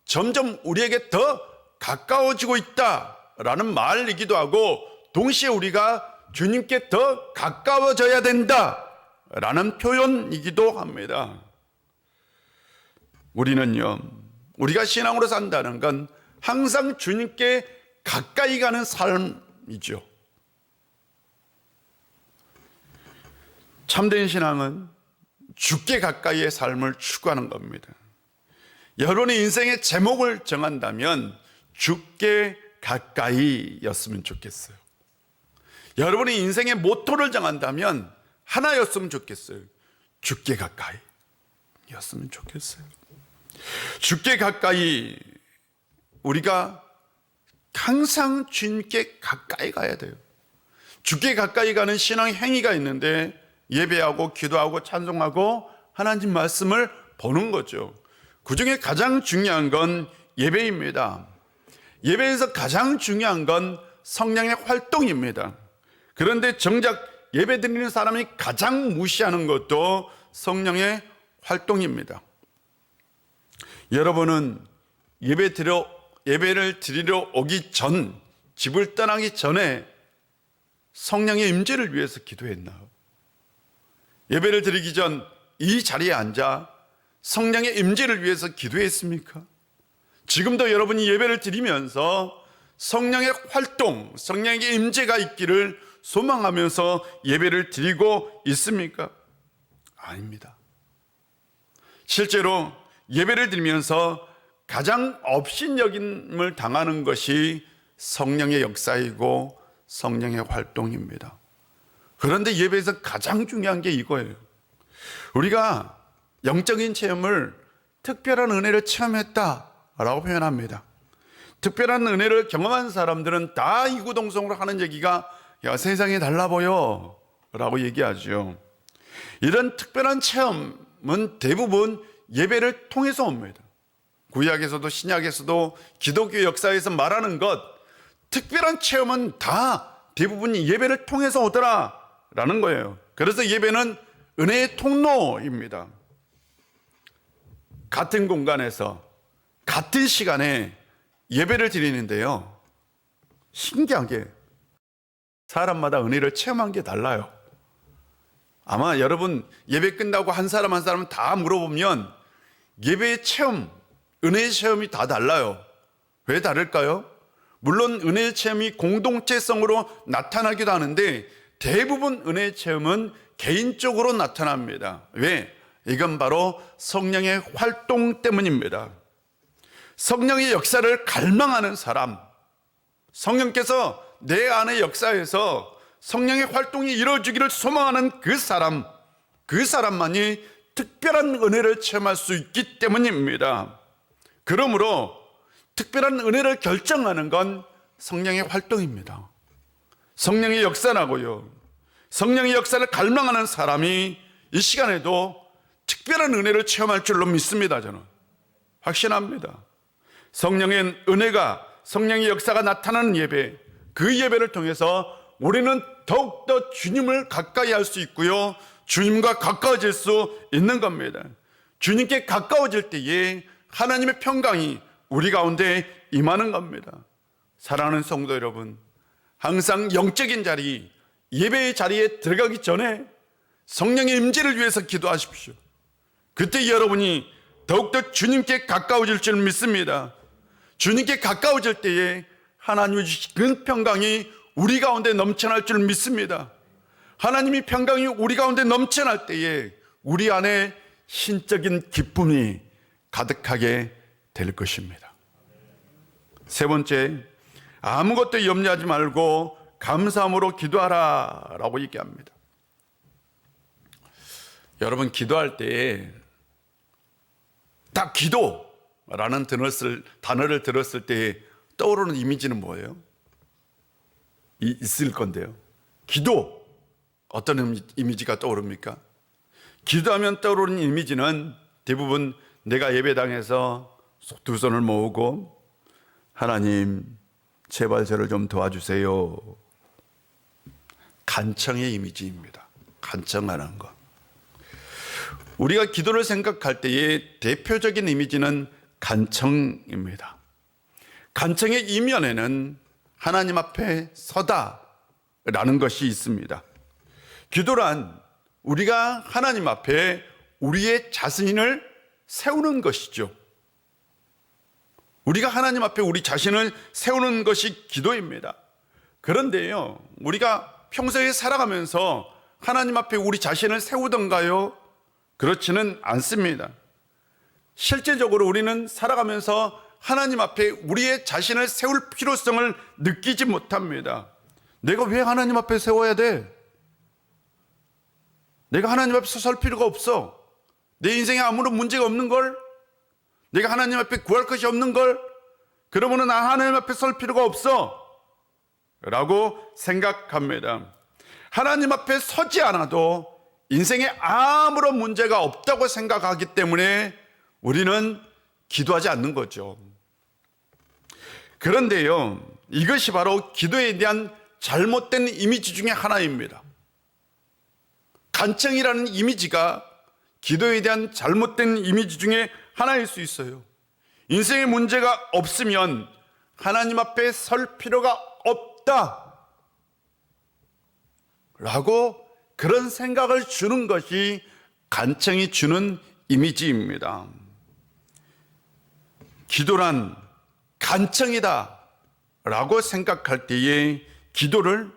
점점 우리에게 더 가까워지고 있다라는 말이기도 하고, 동시에 우리가 주님께 더 가까워져야 된다라는 표현이기도 합니다. 우리는요, 우리가 신앙으로 산다는 건 항상 주님께 가까이 가는 삶이죠. 참된 신앙은 주께 가까이의 삶을 추구하는 겁니다. 여러분의 인생의 제목을 정한다면 주께 가까이였으면 좋겠어요. 여러분이 인생의 모토를 정한다면 하나였으면 좋겠어요. 주께 가까이였으면 좋겠어요. 주께 가까이, 우리가 항상 주님께 가까이 가야 돼요. 주께 가까이 가는 신앙 행위가 있는데, 예배하고 기도하고 찬송하고 하나님 말씀을 보는 거죠. 그 중에 가장 중요한 건 예배입니다. 예배에서 가장 중요한 건 성령의 활동입니다. 그런데 정작 예배 드리는 사람이 가장 무시하는 것도 성령의 활동입니다. 여러분은 예배를 드리러 오기 전, 집을 떠나기 전에 성령의 임재를 위해서 기도했나요? 예배를 드리기 전 이 자리에 앉아 성령의 임재를 위해서 기도했습니까? 지금도 여러분이 예배를 드리면서 성령의 활동, 성령의 임재가 있기를 소망하면서 예배를 드리고 있습니까? 아닙니다. 실제로 예배를 드리면서 가장 업신여김을 당하는 것이 성령의 역사이고 성령의 활동입니다. 그런데 예배에서 가장 중요한 게 이거예요. 우리가 영적인 체험을 특별한 은혜를 체험했다라고 표현합니다. 특별한 은혜를 경험한 사람들은 다 이구동성으로 하는 얘기가, 야, 세상이 달라 보여 라고 얘기하죠. 이런 특별한 체험은 대부분 예배를 통해서 옵니다. 구약에서도 신약에서도 기독교 역사에서 말하는 것, 특별한 체험은 다 대부분 예배를 통해서 오더라라는 거예요. 그래서 예배는 은혜의 통로입니다. 같은 공간에서 같은 시간에 예배를 드리는데요, 신기하게 사람마다 은혜를 체험한 게 달라요. 아마 여러분 예배 끝나고 한 사람 한 사람 다 물어보면 예배의 체험, 은혜의 체험이 다 달라요. 왜 다를까요? 물론 은혜의 체험이 공동체성으로 나타나기도 하는데 대부분 은혜의 체험은 개인적으로 나타납니다. 왜? 이건 바로 성령의 활동 때문입니다. 성령의 역사를 갈망하는 사람, 성령께서 내 안의 역사에서 성령의 활동이 이루어지기를 소망하는 그 사람만이 특별한 은혜를 체험할 수 있기 때문입니다. 그러므로 특별한 은혜를 결정하는 건 성령의 활동입니다. 성령의 역사라고요. 성령의 역사를 갈망하는 사람이 이 시간에도 특별한 은혜를 체험할 줄로 믿습니다. 저는 확신합니다. 성령의 은혜가, 성령의 역사가 나타나는 예배, 그 예배를 통해서 우리는 더욱더 주님을 가까이 할 수 있고요, 주님과 가까워질 수 있는 겁니다. 주님께 가까워질 때에 하나님의 평강이 우리 가운데 임하는 겁니다. 사랑하는 성도 여러분, 항상 영적인 자리, 예배의 자리에 들어가기 전에 성령의 임재를 위해서 기도하십시오. 그때 여러분이 더욱더 주님께 가까워질 줄 믿습니다. 주님께 가까워질 때에 하나님이 주신 그 평강이 우리 가운데 넘쳐날 줄 믿습니다. 하나님이 평강이 우리 가운데 넘쳐날 때에 우리 안에 신적인 기쁨이 가득하게 될 것입니다. 세 번째, 아무것도 염려하지 말고 감사함으로 기도하라 라고 얘기합니다. 여러분, 기도할 때에 딱 기도라는 단어를 들었을 때 떠오르는 이미지는 뭐예요? 있을 건데요. 기도, 어떤 이미지가 떠오릅니까? 기도하면 떠오르는 이미지는 대부분 내가 예배당에서 두 손을 모으고 하나님 제발 저를 좀 도와주세요. 간청의 이미지입니다. 간청하는 것. 우리가 기도를 생각할 때의 대표적인 이미지는 간청입니다. 간청의 이면에는 하나님 앞에 서다라는 것이 있습니다. 기도란 우리가 하나님 앞에 우리의 자신을 세우는 것이죠. 우리가 하나님 앞에 우리 자신을 세우는 것이 기도입니다. 그런데요, 우리가 평소에 살아가면서 하나님 앞에 우리 자신을 세우던가요? 그렇지는 않습니다. 실제적으로 우리는 살아가면서 하나님 앞에 우리의 자신을 세울 필요성을 느끼지 못합니다. 내가 왜 하나님 앞에 세워야 돼? 내가 하나님 앞에 설 필요가 없어. 내 인생에 아무런 문제가 없는 걸? 내가 하나님 앞에 구할 것이 없는 걸? 그러면은 나 하나님 앞에 설 필요가 없어 라고 생각합니다. 하나님 앞에 서지 않아도 인생에 아무런 문제가 없다고 생각하기 때문에 우리는 기도하지 않는 거죠. 그런데요, 이것이 바로 기도에 대한 잘못된 이미지 중에 하나입니다. 간청이라는 이미지가 기도에 대한 잘못된 이미지 중에 하나일 수 있어요. 인생에 문제가 없으면 하나님 앞에 설 필요가 없다 라고 그런 생각을 주는 것이 간청이 주는 이미지입니다. 기도란 간청이다 라고 생각할 때에 기도를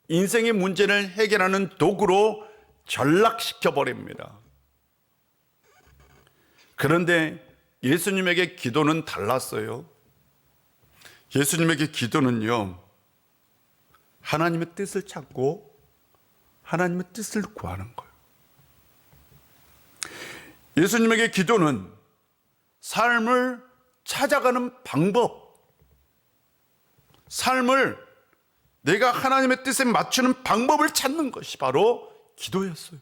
인생의 문제를 해결하는 도구로 전락시켜 버립니다. 그런데 예수님에게 기도는 달랐어요. 예수님에게 기도는요, 하나님의 뜻을 찾고 하나님의 뜻을 구하는 거예요. 예수님에게 기도는 삶을 찾아가는 방법, 삶을 내가 하나님의 뜻에 맞추는 방법을 찾는 것이 바로 기도였어요.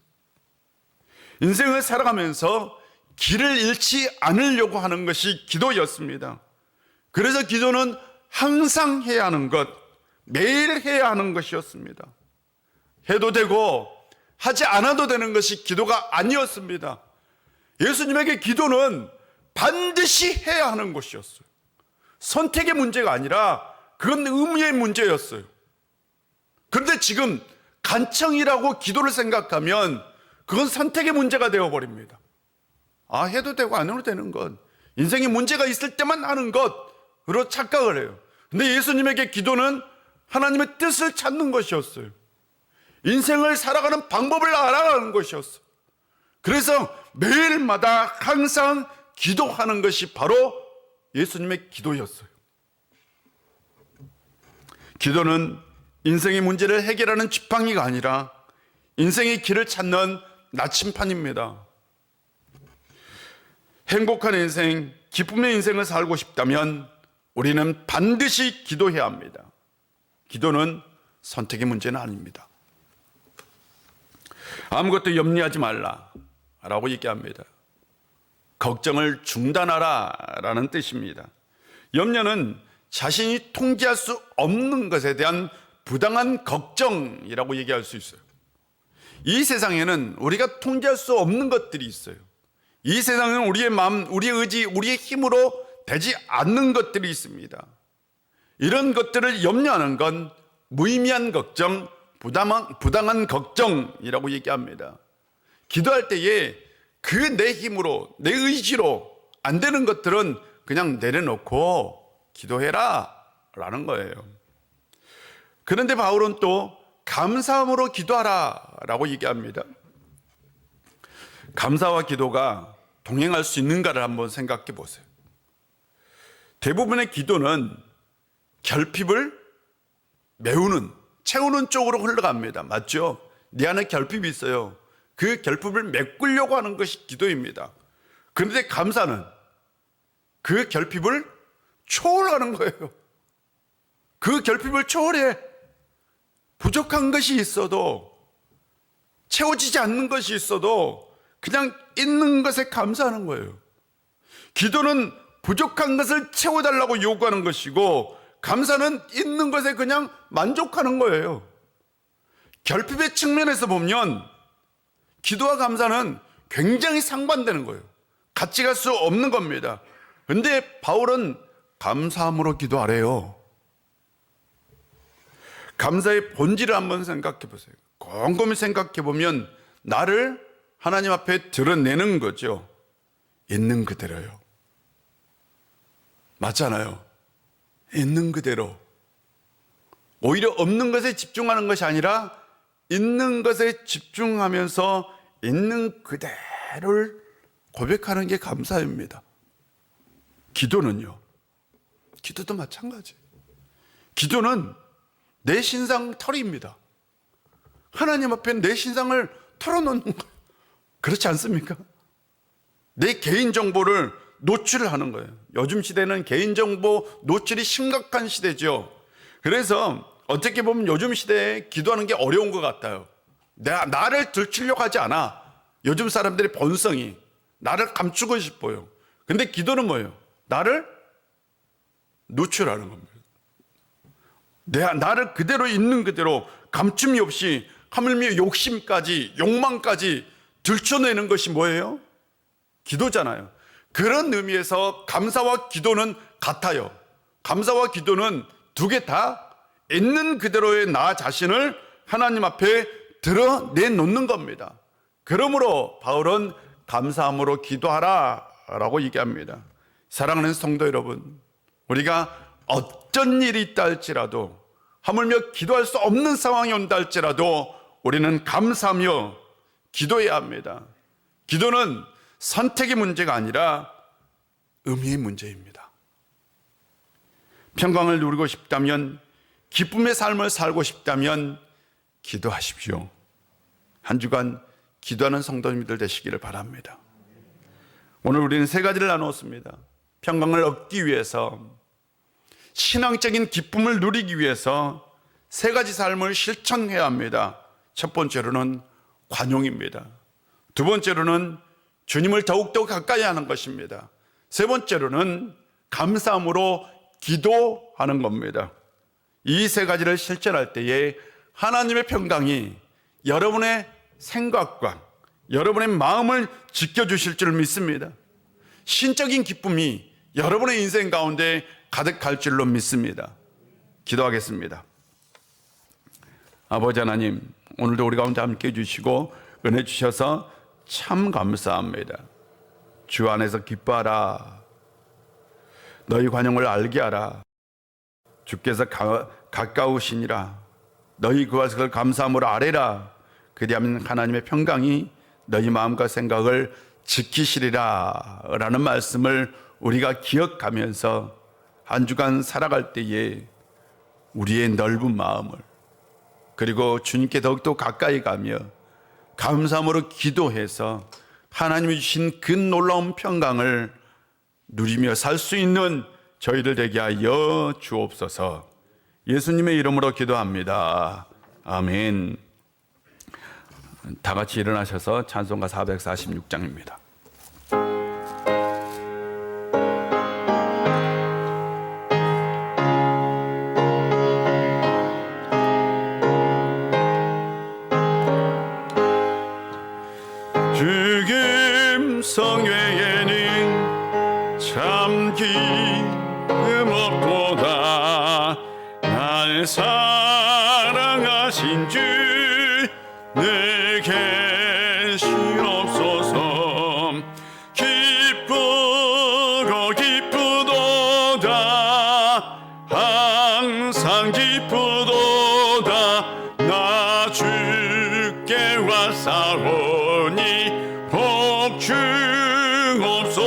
인생을 살아가면서 길을 잃지 않으려고 하는 것이 기도였습니다. 그래서 기도는 항상 해야 하는 것, 매일 해야 하는 것이었습니다. 해도 되고 하지 않아도 되는 것이 기도가 아니었습니다. 예수님에게 기도는 반드시 해야 하는 것이었어요. 선택의 문제가 아니라 그건 의무의 문제였어요. 그런데 지금 간청이라고 기도를 생각하면 그건 선택의 문제가 되어버립니다. 해도 되고 안 해도 되는 것, 인생에 문제가 있을 때만 하는 것으로 착각을 해요. 근데 예수님에게 기도는 하나님의 뜻을 찾는 것이었어요. 인생을 살아가는 방법을 알아가는 것이었어요. 그래서 매일마다 항상 기도하는 것이 바로 예수님의 기도였어요. 기도는 인생의 문제를 해결하는 지팡이가 아니라 인생의 길을 찾는 나침판입니다. 행복한 인생, 기쁨의 인생을 살고 싶다면 우리는 반드시 기도해야 합니다. 기도는 선택의 문제는 아닙니다. 아무것도 염려하지 말라라고 얘기합니다. 걱정을 중단하라라는 뜻입니다. 염려는 자신이 통제할 수 없는 것에 대한 부당한 걱정이라고 얘기할 수 있어요. 이 세상에는 우리가 통제할 수 없는 것들이 있어요. 이 세상에는 우리의 마음, 우리의 의지, 우리의 힘으로 되지 않는 것들이 있습니다. 이런 것들을 염려하는 건 무의미한 걱정, 부당한 걱정이라고 얘기합니다. 기도할 때에 그 내 힘으로, 내 의지로 안 되는 것들은 그냥 내려놓고 기도해라 라는 거예요. 그런데 바울은 또 감사함으로 기도하라 라고 얘기합니다. 감사와 기도가 동행할 수 있는가를 한번 생각해 보세요. 대부분의 기도는 결핍을 채우는 쪽으로 흘러갑니다. 맞죠? 내 안에 결핍이 있어요. 그 결핍을 메꾸려고 하는 것이 기도입니다. 그런데 감사는 그 결핍을 초월하는 거예요. 그 결핍을 초월해. 부족한 것이 있어도, 채워지지 않는 것이 있어도 그냥 있는 것에 감사하는 거예요. 기도는 부족한 것을 채워달라고 요구하는 것이고, 감사는 있는 것에 그냥 만족하는 거예요. 결핍의 측면에서 보면 기도와 감사는 굉장히 상반되는 거예요. 같이 갈 수 없는 겁니다. 근데 바울은 감사함으로 기도하래요. 감사의 본질을 한번 생각해 보세요. 곰곰이 생각해 보면 나를 하나님 앞에 드러내는 거죠. 있는 그대로요. 맞잖아요. 있는 그대로. 오히려 없는 것에 집중하는 것이 아니라 있는 것에 집중하면서 있는 그대로를 고백하는 게 감사입니다. 기도는요. 기도도 마찬가지. 기도는 내 신상 털이입니다. 하나님 앞에 내 신상을 털어놓는 거예요. 그렇지 않습니까? 내 개인정보를 노출하는 거예요. 요즘 시대는 개인정보 노출이 심각한 시대죠. 그래서 어떻게 보면 요즘 시대에 기도하는 게 어려운 것 같아요. 나를 들키려고 하지 않아. 요즘 사람들의 본성이 나를 감추고 싶어요. 근데 기도는 뭐예요? 나를 노출하는 겁니다. 나를 그대로 있는 그대로 감춤이 없이 하물며 욕심까지 욕망까지 들춰내는 것이 뭐예요? 기도잖아요. 그런 의미에서 감사와 기도는 같아요. 감사와 기도는 두 개 다 있는 그대로의 나 자신을 하나님 앞에 드러내놓는 겁니다. 그러므로 바울은 감사함으로 기도하라 라고 얘기합니다. 사랑하는 성도 여러분, 우리가 어떤 일이 있다 할지라도, 하물며 기도할 수 없는 상황이 온다 할지라도 우리는 감사하며 기도해야 합니다. 기도는 선택의 문제가 아니라 의미의 문제입니다. 평강을 누리고 싶다면, 기쁨의 삶을 살고 싶다면 기도하십시오. 한 주간 기도하는 성도님들 되시기를 바랍니다. 오늘 우리는 세 가지를 나누었습니다. 평강을 얻기 위해서, 신앙적인 기쁨을 누리기 위해서 세 가지 삶을 실천해야 합니다. 첫 번째로는 관용입니다. 두 번째로는 주님을 더욱더 가까이 하는 것입니다. 세 번째로는 감사함으로 기도하는 겁니다. 이 세 가지를 실천할 때에 하나님의 평강이 여러분의 생각과 여러분의 마음을 지켜주실 줄 믿습니다. 신적인 기쁨이 여러분의 인생 가운데 가득할 줄로 믿습니다. 기도하겠습니다. 아버지 하나님, 오늘도 우리 가운데 함께 해주시고 은혜 주셔서 참 감사합니다. 주 안에서 기뻐하라. 너희 관용을 알게 하라. 주께서 가까우시니라. 너희 그것을 감사함으로 아뢰라. 그리하면 하나님의 평강이 너희 마음과 생각을 지키시리라 라는 말씀을 우리가 기억하면서 한 주간 살아갈 때에 우리의 넓은 마음을, 그리고 주님께 더욱더 가까이 가며 감사함으로 기도해서 하나님이 주신 그 놀라운 평강을 누리며 살 수 있는 저희들 되게 하여 주옵소서. 예수님의 이름으로 기도합니다. 아멘. 다 같이 일어나셔서 찬송가 446장입니다. 성회에는 참 기쁨 없도다. 날 사랑하신 주 내게 계시옵소서. 기쁘고 기쁘도다. 항상 기쁘도다. 나 주께 왔사오니 주옵소서.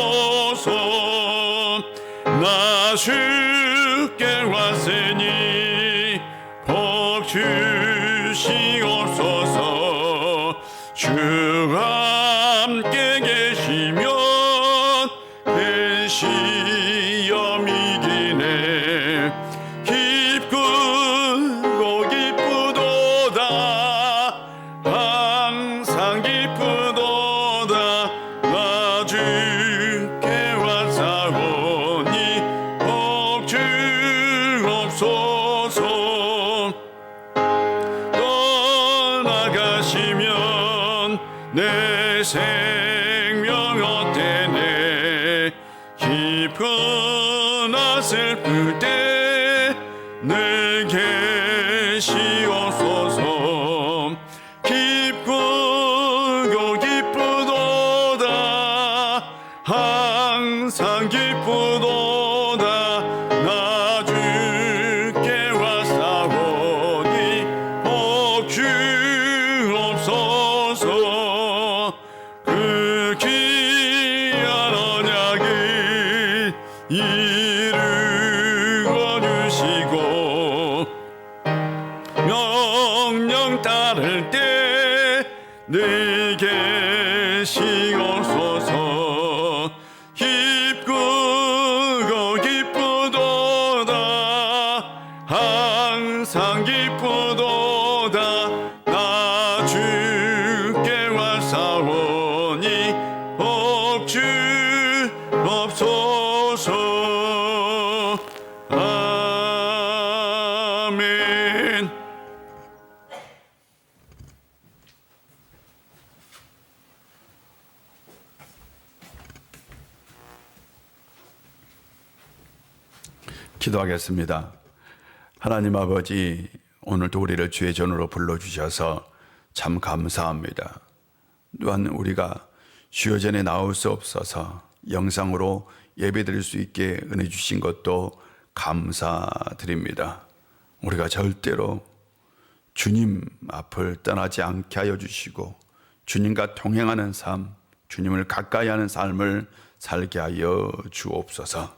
나 주께 왔으니 복 주시옵소서. 주 함께 계시면 시험이기네. 기쁘고 기쁘도다. 항상 기쁘도다. 나 주께 왔사오니 복 주옵소서. 떠나가시면 내 생명 어때네. 기쁘나 슬플 때 내게 계시옵소서. 기쁘고 기쁘도다. 항상 기쁘도다. 나 주께 왔사오니 복 주옵소서. 그 귀한 언약을 이루어 주시고 명령 따를 때 내게 계시옵소서. 기쁘고 기쁘도다. 항상 기쁘도다. 나 주께 왔사오니 복 주옵소서. 아멘. 기도하겠습니다. 하나님 아버지, 오늘도 우리를 주의 전으로 불러주셔서 참 감사합니다. 또한 우리가 주여 전에 나올 수 없어서 영상으로 예배드릴 수 있게 은혜 주신 것도 감사드립니다. 우리가 절대로 주님 앞을 떠나지 않게 하여 주시고 주님과 동행하는 삶, 주님을 가까이 하는 삶을 살게 하여 주옵소서.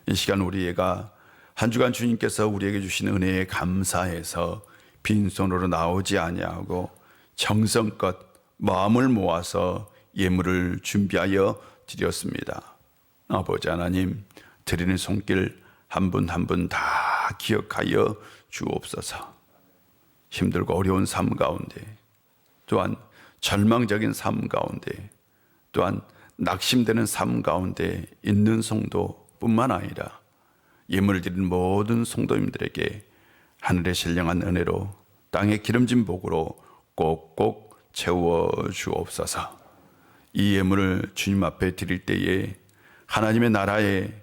이 시간 우리가 한 주간 주님께서 우리에게 주신 은혜에 감사해서 빈손으로 나오지 아니하고 정성껏 마음을 모아서 예물을 준비하여 드렸습니다. 아버지 하나님, 드리는 손길 한 분 한 분 다 기억하여 주옵소서. 힘들고 어려운 삶 가운데, 또한 절망적인 삶 가운데, 또한 낙심되는 삶 가운데 있는 성도뿐만 아니라 예물을 드리는 모든 성도님들에게 하늘의 신령한 은혜로 땅의 기름진 복으로 꼭꼭 채워 주옵소서. 이 예물을 주님 앞에 드릴 때에 하나님의 나라에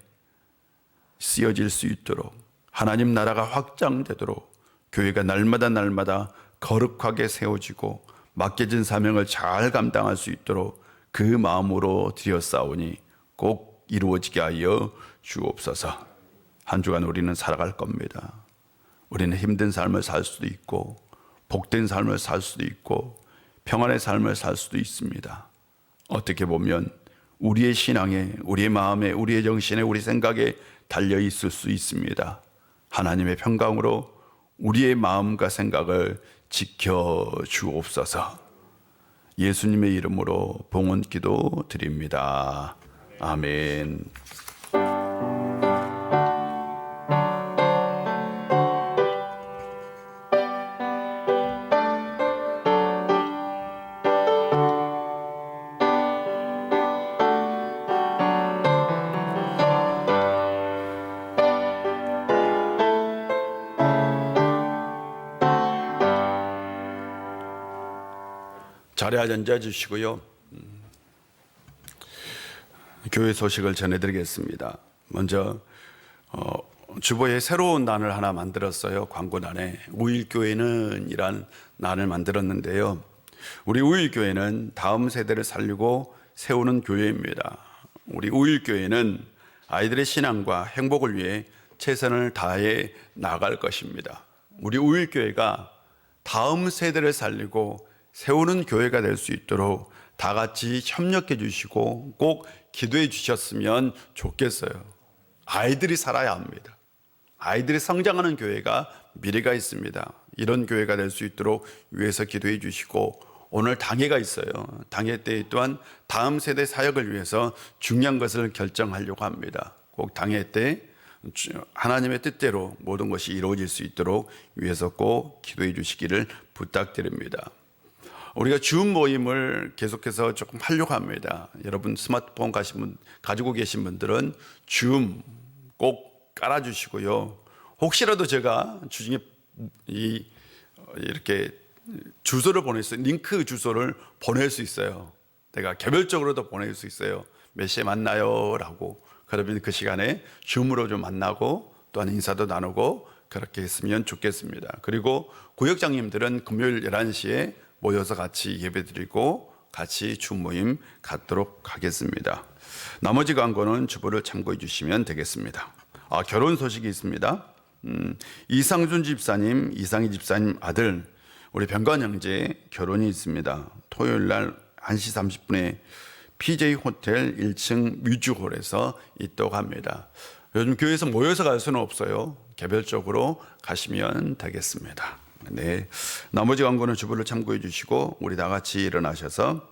쓰여질 수 있도록, 하나님 나라가 확장되도록 교회가 날마다 거룩하게 세워지고 맡겨진 사명을 잘 감당할 수 있도록 그 마음으로 드렸사오니 꼭 이루어지게 하여 주옵소서. 한 주간 우리는 살아갈 겁니다. 우리는 힘든 삶을 살 수도 있고 복된 삶을 살 수도 있고 평안의 삶을 살 수도 있습니다. 어떻게 보면 우리의 신앙에, 우리의 마음에, 우리의 정신에, 우리 생각에 달려 있을 수 있습니다. 하나님의 평강으로 우리의 마음과 생각을 지켜 주옵소서. 예수님의 이름으로 봉헌 기도 드립니다. 아멘. 자리에 앉아 주시고요. 교회 소식을 전해드리겠습니다. 먼저 주보에 새로운 난을 하나 만들었어요. 광고란에 우일교회는 이란 난을 만들었는데요. 우리 우일교회는 다음 세대를 살리고 세우는 교회입니다. 우리 우일교회는 아이들의 신앙과 행복을 위해 최선을 다해 나갈 것입니다. 우리 우일교회가 다음 세대를 살리고 세우는 교회가 될 수 있도록 다 같이 협력해 주시고 꼭 기도해 주셨으면 좋겠어요. 아이들이 살아야 합니다. 아이들이 성장하는 교회가 미래가 있습니다. 이런 교회가 될 수 있도록 위해서 기도해 주시고, 오늘 당회가 있어요. 당회 때 또한 다음 세대 사역을 위해서 중요한 것을 결정하려고 합니다. 꼭 당회 때 하나님의 뜻대로 모든 것이 이루어질 수 있도록 위해서 꼭 기도해 주시기를 부탁드립니다. 우리가 줌 모임을 계속해서 조금 하려고 합니다. 여러분 스마트폰 가지고 계신 분들은 줌 꼭 깔아주시고요. 혹시라도 제가 주중에 이렇게 주소를 링크 주소를 보낼 수 있어요. 내가 개별적으로도 보낼 수 있어요. 몇 시에 만나요? 라고. 그러면 그 시간에 줌으로 좀 만나고 또한 인사도 나누고 그렇게 했으면 좋겠습니다. 그리고 구역장님들은 금요일 11시에 모여서 같이 예배드리고 같이 줌모임 갖도록 하겠습니다. 나머지 광고는 주보를 참고해 주시면 되겠습니다. 결혼 소식이 있습니다. 이상준 집사님, 이상희 집사님 아들 우리 병관 형제 결혼이 있습니다. 토요일 날 1시 30분에 PJ 호텔 1층 뮤즈홀에서 있다고 합니다. 요즘 교회에서 모여서 갈 수는 없어요. 개별적으로 가시면 되겠습니다. 네, 나머지 광고는 주보를 참고해 주시고 우리 다 같이 일어나셔서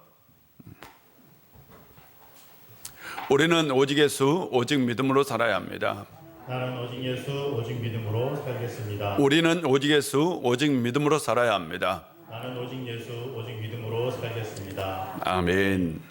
우리는 오직 예수 오직 믿음으로 살아야 합니다. 나는 오직 예수 오직 믿음으로 살겠습니다. 우리는 오직 예수 오직 믿음으로 살아야 합니다. 나는 오직 예수 오직 믿음으로 살겠습니다. 아멘.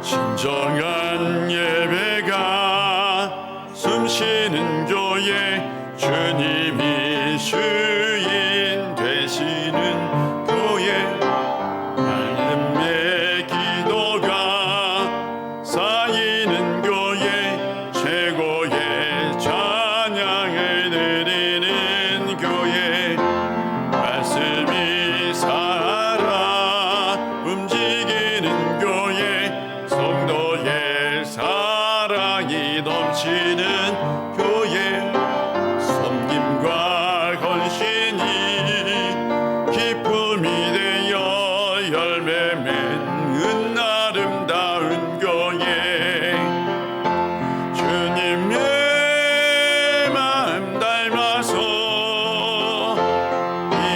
진정한 예배가 숨쉬는 교회, 주님이 주인 되시는 교회, 말씀의 기도가 쌓이는 교회, 최고의 찬양을 드리는 교회, 말씀이 살아 움직이는 교회, 성도의 사랑이 넘치는 교회, 섬김과 헌신이 기쁨이 되어 열매 맺는 아름다운 교회, 주님의 마음 닮아서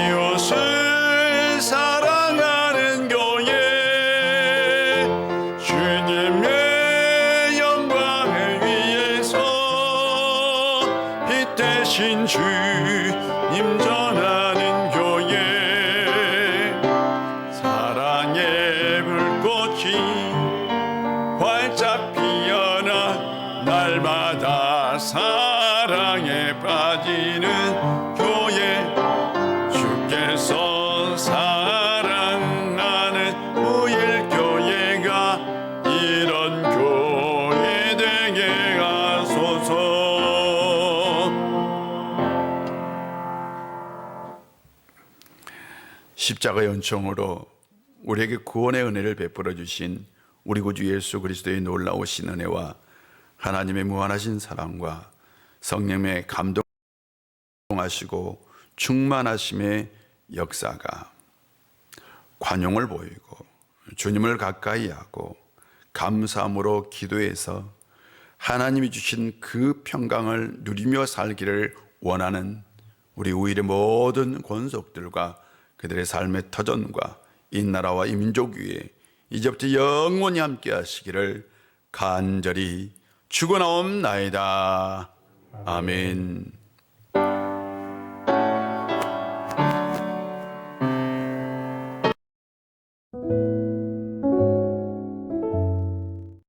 이웃을 사랑하는 교회, 주님의 영광을 위해서 빛 대신 주님 전하는 교회, 사랑의 불꽃이 활짝 피어나 날마다 사랑에 빠지는 교회, 주께서 사랑하는 우일교회가 이런 교회 되게 하소서. 십자가의 은총으로 우리에게 구원의 은혜를 베풀어 주신 우리 구주 예수 그리스도의 놀라우신 은혜와 하나님의 무한하신 사랑과 성령의 감동하시고 충만하심의 역사가 관용을 보이고 주님을 가까이 하고 감사함으로 기도해서 하나님이 주신 그 평강을 누리며 살기를 원하는 우리 우일의 모든 권속들과 그들의 삶의 터전과 이 나라와 이 민족 위에 이제부터 영원히 함께 하시기를 간절히 축원하옵나이다. 아멘.